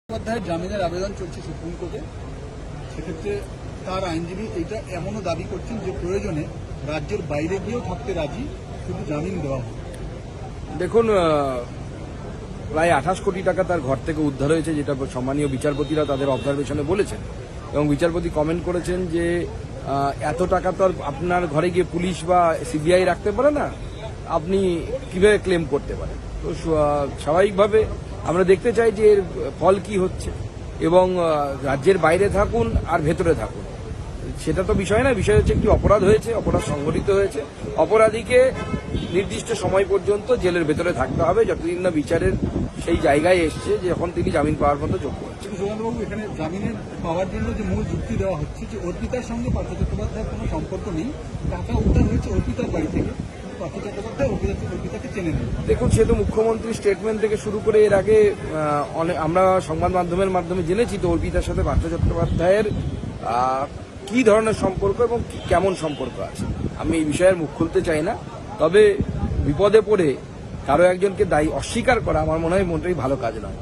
চট্টোপাধ্যায়ের জামিনের আবেদন চলছে সুপ্রিম কোর্টে। সেক্ষেত্রে তার আইনজীবী এটা এমনও দাবি করছেন যে প্রয়োজনে রাজ্যের বাইরে গিয়েও থাকতে রাজি, শুধু জামিন দেওয়া হোক। দেখুন, প্রায় 28 কোটি টাকা তার ঘর থেকে উদ্ধার হয়েছে, যেটা সম্মানীয় বিচারপতিরা তাদের অবজারভেশনে বলেছেন, এবং বিচারপতি কমেন্ট করেছেন যে এত টাকা তো আর আপনার ঘরে গিয়ে পুলিশ বা সিবিআই রাখতে পারে না, আপনি কিভাবে ক্লেম করতে পারেন। তো স্বাভাবিকভাবে আমরা দেখতে চাই যে এর ফল কি হচ্ছে, এবং রাজ্যের বাইরে থাকুন আর ভেতরে থাকুন সেটা তো বিষয় না। বিষয় হচ্ছে একটি অপরাধ হয়েছে, অপরাধ সংঘটিত হয়েছে, অপরাধীকে নির্দিষ্ট সময় পর্যন্ত জেলের ভেতরে থাকতে হবে যতদিন না বিচারের সেই জায়গায় এসছে যখন তিনি জামিন পাওয়ার মতো যোগ্য হচ্ছেন। সুরেন্দ্রবাবু, এখানে জামিনের পাওয়ার জন্য যে মূল যুক্তি দেওয়া হচ্ছে যে অর্পিতার সঙ্গে পার্থ চট্টোপাধ্যায়ের কোনো সম্পর্ক নেই, টাকা উদ্ধার হয়েছে অর্পিতার বাড়ি থেকে, পার্থ চট্টোপাধ্যায় অর্পিতাকে চেনে নেন। দেখুন, সে তো মুখ্যমন্ত্রীর স্টেটমেন্ট থেকে শুরু করে এর আগে আমরা সংবাদ মাধ্যমের মাধ্যমে জেনেছি তো অর্পিতার সাথে পার্থ চট্টোপাধ্যায়ের কি ধরনের সম্পর্ক এবং কেমন সম্পর্ক আছে। আমি এই বিষয়ের মুখ খুলতে চাই না, তবে বিপদে পড়ে কারো একজনকে দায়ী অস্বীকার করা আমার মনে হয় মোটেই ভালো কাজ নয়।